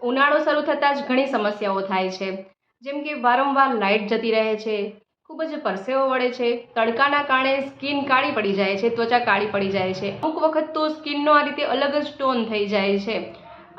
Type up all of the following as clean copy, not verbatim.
ઉનાળો શરૂ થતાં જ ઘણી સમસ્યાઓ થાય છે, જેમ કે વારંવાર લાઇટ જતી રહે છે, ખૂબ જ પરસેવો વળે છે, તડકાના કારણે સ્કિન કાળી પડી જાય છે, ત્વચા કાળી પડી જાય છે, અમુક વખત તો સ્કિનનો આ રીતે અલગ જ ટોન થઈ જાય છે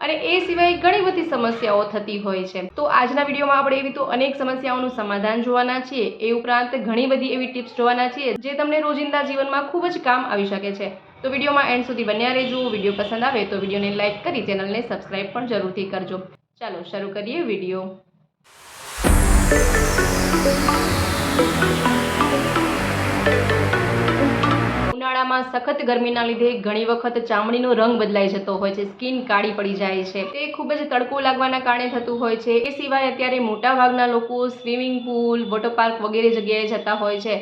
અને એ સિવાય ઘણી બધી સમસ્યાઓ થતી હોય છે. તો આજના વિડીયોમાં આપણે એવી તો અનેક સમસ્યાઓનું સમાધાન જોવાના છીએ. એ ઉપરાંત ઘણી બધી એવી ટિપ્સ જોવાના છીએ જે તમને રોજિંદા જીવનમાં ખૂબ જ કામ આવી શકે છે. તો વિડીયોમાં એન્ડ સુધી બન્યા રહેજો. વિડીયો પસંદ આવે તો વિડીયોને લાઇક કરી ચેનલને સબસ્ક્રાઇબ પણ જરૂરથી કરજો. ચાલો શરૂ કરીએ વિડીયો. ઉનાળામાં સખત ગરમીના લીધે ઘણી વખત ચામડીનો રંગ બદલાઈ જતો હોય છે, સ્કિન કાળી પડી જાય છે. તે ખૂબ જ તડકો લાગવાના કારણે થતું હોય છે. એ સિવાય અત્યારે મોટા ભાગના લોકો સ્વિમિંગ પુલ, વોટર પાર્ક વગેરે જગ્યાએ જતા હોય છે,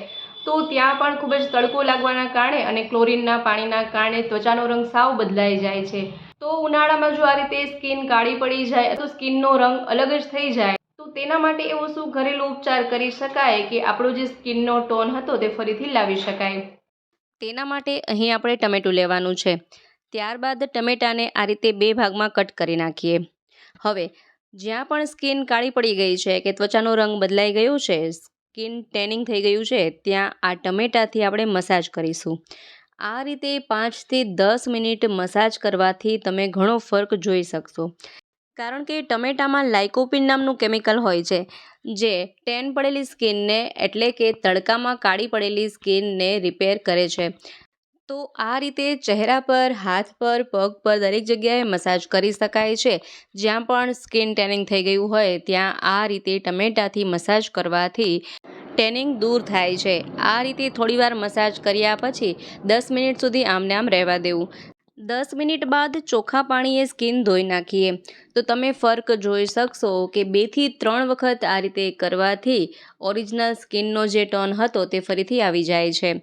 તો ત્યાં પણ ખૂબ જ તડકો લાગવાના કારણે અને ક્લોરીનના પાણીના કારણે ત્વચાનો રંગ સાવ બદલાઈ જાય છે. તો ઉનાળામાં જો આ રીતે સ્કિન કાળી પડી જાય તો સ્કિનનો રંગ અલગ જ થઈ જાય, તો તેના માટે એવો શું ઘરેલું ઉપચાર કરી શકાય કે આપણો જે સ્કિનનો ટોન હતો તે ફરીથી લાવી શકાય? તેના માટે અહીં આપણે ટમેટું લેવાનું છે. ત્યારબાદ ટમેટાને આ રીતે 2 ભાગમાં કટ કરી નાખીએ. હવે જ્યાં પણ સ્કિન કાળી પડી ગઈ છે કે ત્વચાનો રંગ બદલાઈ ગયો છે, સ્કિન ટેનિંગ થઈ ગયું છે, ત્યાં આ ટમેટાથી આપણે મસાજ કરીશું. આ રીતે 5 થી 10 મિનિટ મસાજ કરવાથી તમે ઘણો ફરક જોઈ શકશો. કારણ કે ટમેટામાં લાઇકોપિન નામનું કેમિકલ હોય છે જે ટેન પડેલી સ્કિનને એટલે કે તડકામાં કાળી પડેલી સ્કિનને રિપેર કરે છે. તો આ રીતે ચહેરા પર, હાથ પર, પગ પર દરેક જગ્યાએ મસાજ કરી શકાય છે. જ્યાં પણ સ્કિન ટેનિંગ થઈ ગયું હોય ત્યાં આ રીતે ટમેટાથી મસાજ કરવાથી ટેનિંગ દૂર થાય છે. આ રીતે થોડીવાર મસાજ કર્યા પછી 10 મિનિટ સુધી આમને આમ રહેવા દેવું. 10 મિનિટ બાદ ચોખ્ખા પાણીએ સ્કિન ધોઈ નાખીએ તો તમે ફરક જોઈ શકશો કે 2 થી 3 વખત આ રીતે કરવાથી ઓરિજિનલ સ્કિનનો જે ટોન હતો તે ફરીથી આવી જાય છે.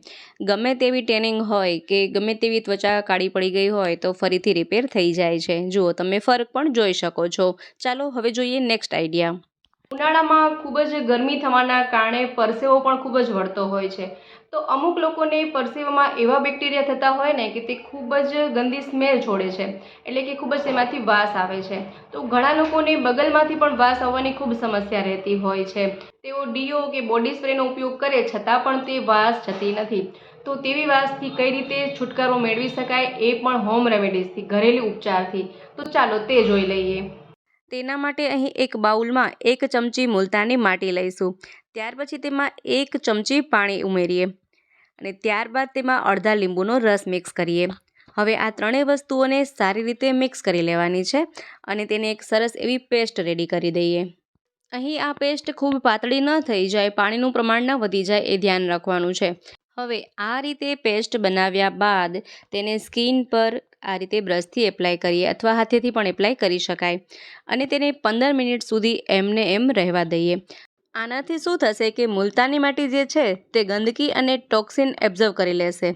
ગમે તેવી ટેનિંગ હોય કે ગમે તેવી ત્વચા કાળી પડી ગઈ હોય તો ફરીથી રિપેર થઈ જાય છે. જુઓ, તમે ફરક પણ જોઈ શકો છો. ચાલો હવે જોઈએ નેક્સ્ટ આઈડિયા. ઉનાળામાં ખૂબ જ ગરમી થવાના કારણે પરસેવો પણ ખૂબ જ વળતો હોય છે. તો અમુક લોકોને પરસેવામાં એવા બેક્ટેરિયા થતા હોય ને કે તે ખૂબ જ ગંદી સ્મેલ છોડે છે, એટલે કે ખૂબ જ તેમાંથી વાસ આવે છે. તો ઘણા લોકોને બગલમાંથી પણ વાસ આવવાની ખૂબ સમસ્યા રહેતી હોય છે. તેઓ ડીઓ કે બોડી સ્પ્રેનો ઉપયોગ કરે છતાં પણ તે વાસ જતી નથી. તો તેવી વાસથી કઈ રીતે છુટકારો મેળવી શકાય એ પણ હોમ રેમેડીઝથી, ઘરેલું ઉપચારથી. તો ચાલો તે જોઈ લઈએ. તેના માટે અહીં એક બાઉલમાં 1 ચમચી મુલતાની માટી લઈશું. ત્યાર પછી તેમાં 1 ચમચી પાણી ઉમેરીએ અને ત્યારબાદ તેમાં અડધા લીંબુનો રસ મિક્સ કરીએ. હવે આ ત્રણેય વસ્તુઓને સારી રીતે મિક્સ કરી લેવાની છે અને તેને એક સરસ એવી પેસ્ટ રેડી કરી દઈએ. અહીં આ પેસ્ટ ખૂબ પાતળી ન થઈ જાય, પાણીનું પ્રમાણ ન વધી જાય એ ધ્યાન રાખવાનું છે. હવે આ રીતે પેસ્ટ બનાવ્યા બાદ તેને સ્કિન પર આ રીતે બ્રશથી એપ્લાય કરીએ અથવા હાથેથી પણ એપ્લાય કરી શકાય અને તેને 15 મિનિટ સુધી એમને એમ રહેવા દઈએ. આનાથી શું થશે કે મુલતાની માટી જે છે તે ગંદકી અને ટોક્સિન એબ્ઝર્વ કરી લેશે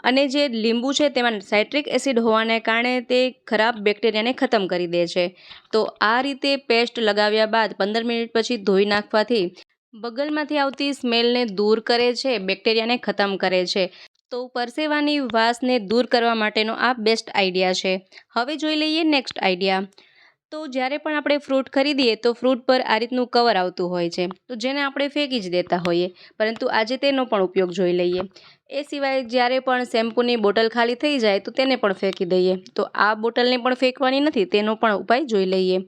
અને જે લીંબુ છે તેમાં સાઇટ્રિક એસિડ હોવાને કારણે તે ખરાબ બેક્ટેરિયાને ખતમ કરી દે છે. તો આ રીતે પેસ્ટ લગાવ્યા બાદ 15 મિનિટ પછી ધોઈ નાખવાથી બગલમાંથી આવતી સ્મેલને દૂર કરે છે, બેક્ટેરિયાને ખતમ કરે છે. તો પરસેવાની વાસને દૂર કરવા માટેનો આ બેસ્ટ આઈડિયા છે. હવે જોઈ લઈએ નેક્સ્ટ આઈડિયા. તો જ્યારે પણ આપણે ફ્રૂટ ખરીદીએ તો ફ્રૂટ પર આ રીતનું કવર આવતું હોય છે, તો જેને આપણે ફેંકી જ દેતા હોઈએ, પરંતુ આજે તેનો પણ ઉપયોગ જોઈ લઈએ. એ સિવાય જ્યારે પણ શેમ્પૂની બોટલ ખાલી થઈ જાય તો તેને પણ ફેંકી દઈએ. તો આ બોટલને પણ ફેંકવાની નથી, તેનો પણ ઉપાય જોઈ લઈએ.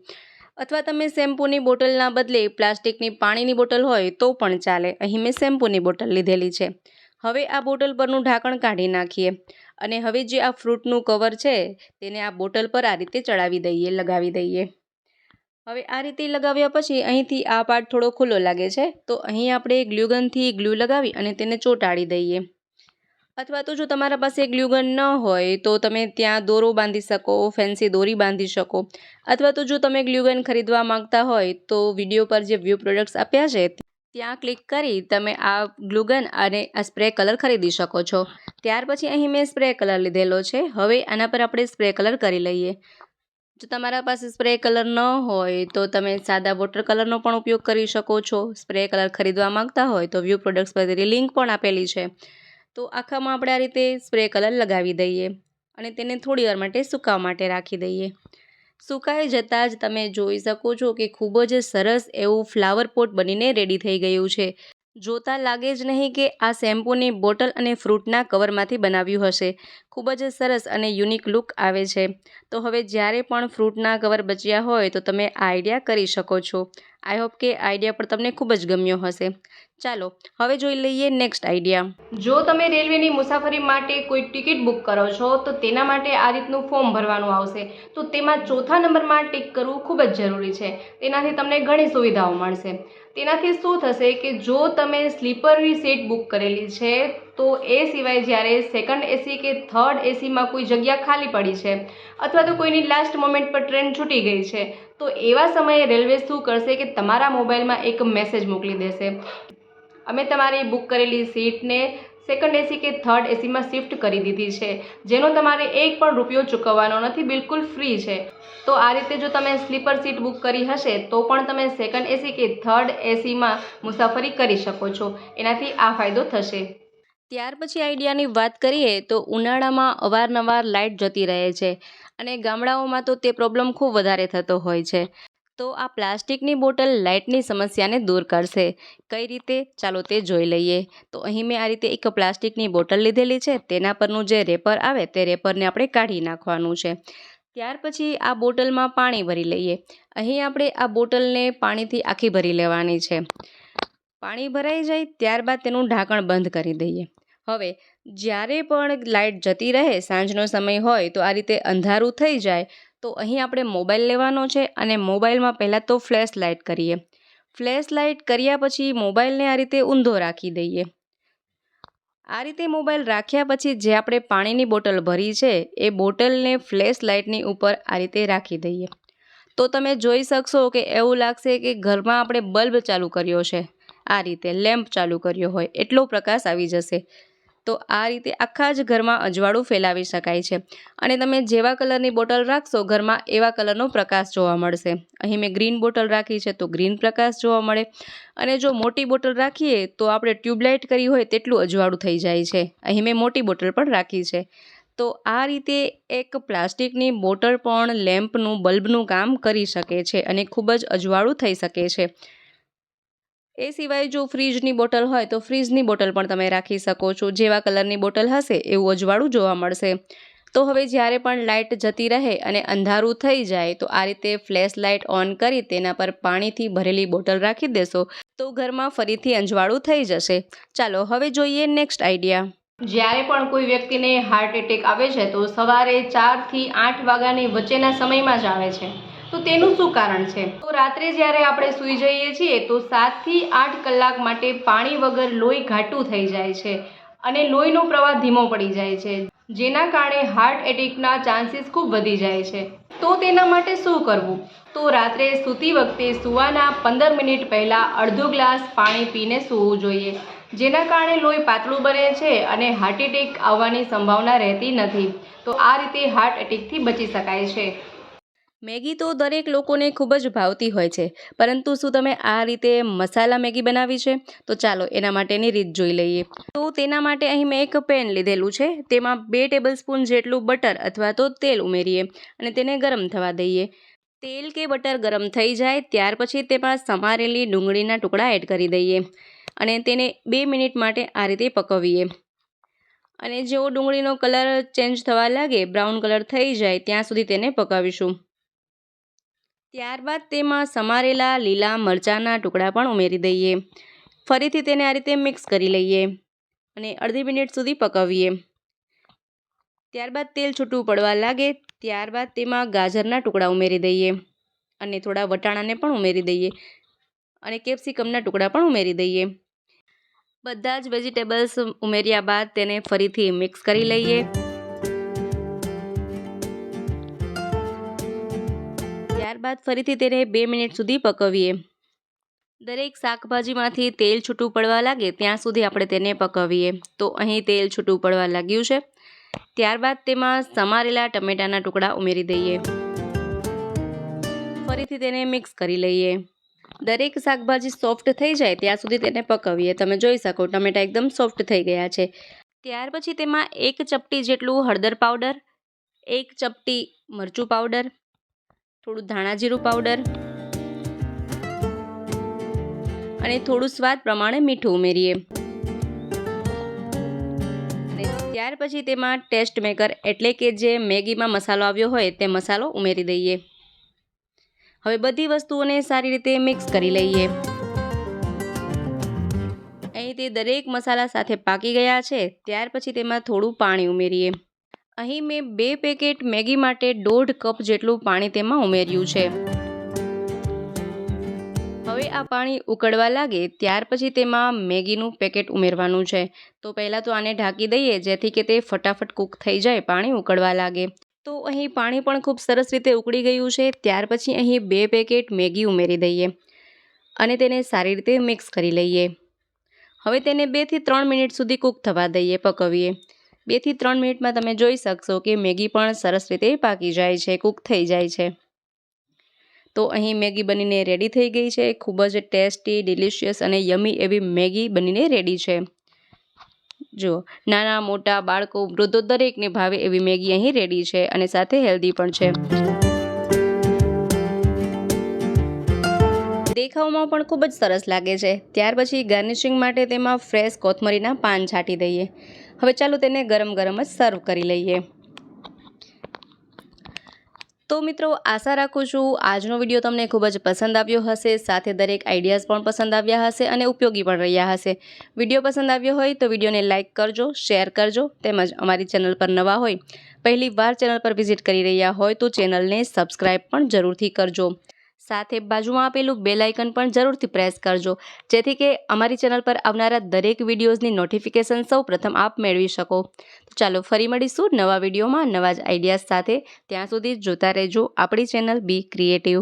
અથવા તમે શેમ્પૂની બોટલના બદલે પ્લાસ્ટિકની પાણીની બોટલ હોય તો પણ ચાલે. અહીં મેં શેમ્પૂની બોટલ લીધેલી છે. હવે આ બોટલ પરનું ઢાંકણ કાઢી નાખીએ અને હવે જે આ ફ્રૂટનું કવર છે તેને આ બોટલ પર આ રીતે ચડાવી દઈએ, લગાવી દઈએ. હવે આ રીતે લગાવ્યા પછી અહીંથી આ પાર્ટ થોડો ખુલ્લો લાગે છે, તો અહીં આપણે ગ્લુગનથી ગ્લુ લગાવી અને તેને ચોંટાડી દઈએ. અથવા તો જો તમારા પાસે ગ્લુગન ન હોય તો તમે ત્યાં દોરો બાંધી શકો, ફેન્સી દોરી બાંધી શકો. અથવા તો જો તમે ગ્લુગન ખરીદવા માંગતા હોય તો વિડીયો પર જે વ્યૂ પ્રોડક્ટ્સ આપ્યા છે ત્યાં ક્લિક કરી તમે આ ગ્લુગન અને આ સ્પ્રે કલર ખરીદી શકો છો. ત્યાર પછી અહીં મેં સ્પ્રે કલર લીધેલો છે. હવે આના પર આપણે સ્પ્રે કલર કરી લઈએ. જો તમારા પાસે સ્પ્રે કલર ન હોય તો તમે સાદા વોટર કલરનો પણ ઉપયોગ કરી શકો છો. સ્પ્રે કલર ખરીદવા માંગતા હોય તો વ્યૂ પ્રોડક્ટ્સ પર તેની લિંક પણ આપેલી છે. તો આખામાં આપણે આ રીતે સ્પ્રે કલર લગાવી દઈએ અને તેને થોડી વાર માટે સુકાવા માટે રાખી દઈએ. સુકાઈ જતાં જ તમે જોઈ શકો છો કે ખૂબ જ સરસ એવું ફ્લાવર પોટ બનીને રેડી થઈ ગયું છે. જોતાં લાગે જ નહીં કે આ શેમ્પૂની બોટલ અને ફ્રૂટના કવરમાંથી બનાવ્યું હશે. ખૂબ જ સરસ અને યુનિક લુક આવે છે. તો હવે જ્યારે પણ ફ્રૂટના કવર બચ્યા હોય તો તમે આ આઈડિયા કરી શકો છો. આઈ હોપ કે આઈડિયા પણ તમને ખૂબ જ ગમ્યો હશે. ચાલો હવે જોઈ લઈએ નેક્સ્ટ આઈડિયા. જો તમે રેલવેની મુસાફરી માટે કોઈ ટિકિટ બુક કરો છો તો તેના માટે આ રીતનું ફોર્મ ભરવાનું આવશે. તો તેમાં ચોથા નંબરમાં ટિક કરવું ખૂબ જ જરૂરી છે. તેનાથી તમને ઘણી સુવિધાઓ મળશે. તેનાથી શું થશે કે જો તમે સ્લીપરની સીટ બુક કરેલી છે તો એ સિવાય જ્યારે સેકન્ડ એસી કે થર્ડ એસીમાં કોઈ જગ્યા ખાલી પડી છે અથવા તો કોઈની લાસ્ટ મોમેન્ટ પર ટ્રેન છૂટી ગઈ છે તો એવા સમયે રેલવે શું કરશે કે તમારા મોબાઈલમાં એક મેસેજ મોકલી દેશે, અમે તમારી બુક કરેલી સીટને સેકન્ડ એસી કે થર્ડ એસીમાં શિફ્ટ કરી દીધી છે, જેનો તમારે એક પણ રૂપિયો ચૂકવવાનો નથી, બિલકુલ ફ્રી છે. તો આ રીતે જો તમે સ્લીપર સીટ બુક કરી હશે તો પણ તમે સેકન્ડ એસી કે થર્ડ એસીમાં મુસાફરી કરી શકો છો. એનાથી આ ફાયદો થશે. ત્યાર પછી આઈડિયાની વાત કરીએ તો ઉનાળામાં અવારનવાર લાઇટ જતી રહે છે અને ગામડાઓમાં તો તે પ્રોબ્લેમ ખૂબ વધારે થતો હોય છે. તો આ પ્લાસ્ટિકની બોટલ લાઇટની સમસ્યાને દૂર કરશે. કઈ રીતે? ચાલો તે જોઈ લઈએ. તો અહીં મેં આ રીતે એક પ્લાસ્ટિકની બોટલ લીધેલી છે. તેના પરનું જે રેપર આવે તે રેપરને આપણે કાઢી નાખવાનું છે. ત્યાર પછી આ બોટલમાં પાણી ભરી લઈએ. અહીં આપણે આ બોટલને પાણીથી આખી ભરી લેવાની છે. પાણી ભરાઈ જાય ત્યારબાદ તેનું ઢાંકણ બંધ કરી દઈએ. હવે જ્યારે પણ લાઇટ જતી રહે, સાંજનો સમય હોય તો આ રીતે અંધારું થઈ જાય તો અહીં આપણે મોબાઈલ લેવાનો છે અને મોબાઈલમાં પહેલાં તો ફ્લેશ લાઇટ કરીએ. ફ્લેશ લાઇટ કર્યા પછી મોબાઈલને આ રીતે ઊંધો રાખી દઈએ. આ રીતે મોબાઈલ રાખ્યા પછી જે આપણે પાણીની બોટલ ભરી છે એ બોટલને ફ્લેશ લાઇટની ઉપર આ રીતે રાખી દઈએ. તો તમે જોઈ શકશો કે એવું લાગશે કે ઘરમાં આપણે બલ્બ ચાલુ કર્યો છે, આ રીતે લેમ્પ ચાલુ કર્યો હોય એટલો પ્રકાશ આવી જશે. તો આ રીતે આખા જ ઘરમાં અજવાળું ફેલાવી શકાય છે અને તમે જેવા કલરની બોટલ રાખશો ઘરમાં એવા કલરનો પ્રકાશ જોવા મળશે. અહીં મેં ગ્રીન બોટલ રાખી છે તો ગ્રીન પ્રકાશ જોવા મળે અને જો મોટી બોટલ રાખીએ તો આપણે ટ્યુબલાઇટ કરી હોય તેટલું અજવાળું થઈ જાય છે. અહીં મેં મોટી બોટલ પણ રાખી છે. તો આ રીતે એક પ્લાસ્ટિકની બોટલ પણ લેમ્પનું બલ્બનું કામ કરી શકે છે અને ખૂબ જ અજવાળું થઈ શકે છે. એ સિવાય જો ફ્રીજની બોટલ હોય તો ફ્રીજની બોટલ પણ તમે રાખી શકો છો. જેવા કલરની બોટલ હશે એવું અજવાળું જોવા મળશે. તો હવે જ્યારે પણ લાઇટ જતી રહે અને અંધારું થઈ જાય તો આ રીતે ફ્લેશ લાઇટ ઓન કરી તેના પર પાણીથી ભરેલી બોટલ રાખી દેશો તો ઘરમાં ફરીથી અંજવાળું થઈ જશે. ચાલો હવે જોઈએ નેક્સ્ટ આઈડિયા. જ્યારે પણ કોઈ વ્યક્તિને હાર્ટ એટેક આવે છે તો સવારે 4 થી 8 વાગ્યાની વચ્ચેના સમયમાં જ આવે છે. તો તેનું શું કારણ છે? તો રાત્રે જ્યારે આપણે સૂઈ જઈએ છીએ તો 7 થી 8 કલાક માટે પાણી વગર લોહી ઘાટું થઈ જાય છે અને લોહીનો પ્રવાહ ધીમો પડી જાય છે, જેના કારણે હાર્ટ એટેકના ચાન્સીસ ખૂબ વધી જાય છે. તો તેના માટે શું કરવું? તો રાત્રે સૂતી વખતે સૂવાના 15 મિનિટ પહેલાં અડધો ગ્લાસ પાણી પીને સૂવું જોઈએ, જેના કારણે લોહી પાતળું બને છે અને હાર્ટ એટેક આવવાની સંભાવના રહેતી નથી. તો આ રીતે હાર્ટ એટેકથી બચી શકાય છે. મેગી તો દરેક લોકોને ખૂબ જ ભાવતી હોય છે, પરંતુ શું તમે આ રીતે મસાલા મેગી બનાવી છે? તો ચાલો એના માટેની રીત જોઈ લઈએ. તો તેના માટે અહીં મેં એક પેન લીધેલું છે. તેમાં 2 ટેબલસ્પૂન જેટલું બટર અથવા તો તેલ ઉમેરીએ અને તેને ગરમ થવા દઈએ. તેલ કે બટર ગરમ થઈ જાય ત્યાર પછી તેમાં સમારેલી ડુંગળીના ટુકડા એડ કરી દઈએ અને તેને 2 મિનિટ માટે આ રીતે પકવીએ. અને જેવો ડુંગળીનો કલર ચેન્જ થવા લાગે, બ્રાઉન કલર થઈ જાય ત્યાં સુધી તેને પકાવીશું. ત્યારબાદ તેમાં સમારેલા લીલા મરચાંના ટુકડા પણ ઉમેરી દઈએ. ફરીથી તેને આ રીતે મિક્સ કરી લઈએ અને અડધી મિનિટ સુધી પકાવીએ. ત્યારબાદ તેલ છૂટું પડવા લાગે ત્યારબાદ તેમાં ગાજરના ટુકડા ઉમેરી દઈએ અને થોડા વટાણાને પણ ઉમેરી દઈએ અને કેપ્સિકમના ટુકડા પણ ઉમેરી દઈએ. બધા જ વેજીટેબલ્સ ઉમેર્યા બાદ તેને ફરીથી મિક્સ કરી લઈએ. ત્યારબાદ ફરીથી તેને 2 મિનિટ સુધી પકવીએ. દરેક શાકભાજીમાંથી તેલ છૂટું પડવા લાગે ત્યાં સુધી આપણે તેને પકવીએ. તો અહીં તેલ છૂટું પડવા લાગ્યું છે. ત્યારબાદ તેમાં સમારેલા ટમેટાના ટુકડા ઉમેરી દઈએ. ફરીથી તેને મિક્સ કરી લઈએ. દરેક શાકભાજી સોફ્ટ થઈ જાય ત્યાં સુધી તેને પકવીએ. તમે જોઈ શકો ટમેટા એકદમ સોફ્ટ થઈ ગયા છે. ત્યાર પછી તેમાં 1 ચપટી જેટલું હળદર પાવડર, 1 ચપટી મરચું પાવડર, થોડું ધાણા જીરું પાવડર અને થોડું સ્વાદ પ્રમાણે મીઠું ઉમેરીએ. અને ત્યાર પછી તેમાં ટેસ્ટ મેકર એટલે કે જે મેગીમાં મસાલો આવ્યો હોય તે મસાલો ઉમેરી દઈએ. હવે બધી વસ્તુઓને સારી રીતે મિક્સ કરી લઈએ. અહીં તે દરેક મસાલા સાથે પાકી ગયા છે. ત્યાર પછી તેમાં થોડું પાણી ઉમેરીએ. અહીં મેં 2 પેકેટ મેગી માટે 1.5 કપ જેટલું પાણી તેમાં ઉમેર્યું છે. હવે આ પાણી ઉકળવા લાગે ત્યાર પછી તેમાં મેગીનું પેકેટ ઉમેરવાનું છે. તો પહેલાં તો આને ઢાંકી દઈએ જેથી કે તે ફટાફટ કૂક થઈ જાય પાણી ઉકળવા લાગે. તો અહીં પાણી પણ ખૂબ સરસ રીતે ઉકળી ગયું છે. ત્યાર પછી અહીં 2 પેકેટ મેગી ઉમેરી દઈએ અને તેને સારી રીતે મિક્સ કરી લઈએ. હવે તેને 2 થી 3 મિનિટ સુધી કૂક થવા દઈએ, પકવીએ. 2 થી 3 મિનિટમાં તમે જોઈ શકશો કે મેગી પણ સરસ રીતે પાકી જાય છે, કૂક થઈ જાય છે. તો અહીં મેગી બનીને રેડી થઈ ગઈ છે. ખૂબ જ ટેસ્ટી, ડિલિશિયસ અને યમી એવી મેગી બનીને રેડી છે. જો નાના મોટા બાળકો વૃદ્ધો દરેકને ભાવે એવી મેગી અહીં રેડી છે અને સાથે હેલ્ધી પણ છે. દેખાવમાં પણ ખૂબ જ સરસ લાગે છે. ત્યાર પછી ગાર્નિશિંગ માટે તેમાં ફ્રેશ કોથમરીના પાન છાંટી દઈએ. હવે ચાલો તેને ગરમ ગરમ જ સર્વ કરી લઈએ. તો મિત્રો, આશા રાખું છું આજનો વિડીયો તમને ખૂબ જ પસંદ આવ્યો હશે. સાથે દરેક આઈડિયાઝ પણ પસંદ આવ્યા હશે અને ઉપયોગી પણ રહ્યા હશે. વિડીયો પસંદ આવ્યો હોય તો વિડીયોને લાઇક કરજો, શેર કરજો. તેમજ અમારી ચેનલ પર નવા હોય, પહેલી વાર ચેનલ પર વિઝિટ કરી રહ્યા હોય તો ચેનલને સબસ્ક્રાઈબ પણ જરૂરથી કરજો. સાથે બાજુમાં આપેલું બેલ આઇકન પણ જરૂરથી પ્રેસ કરજો જેથી કે અમારી ચેનલ પર આવનારા દરેક વિડીયોઝની નોટિફિકેશન સૌ પ્રથમ આપ મેળવી શકો. તો ચાલો ફરી મળીશું નવા વિડીયોમાં નવા જ આઈડિયાઝ સાથે. ત્યાં સુધી જોતા રહેજો આપણી ચેનલ બી ક્રિએટિવ.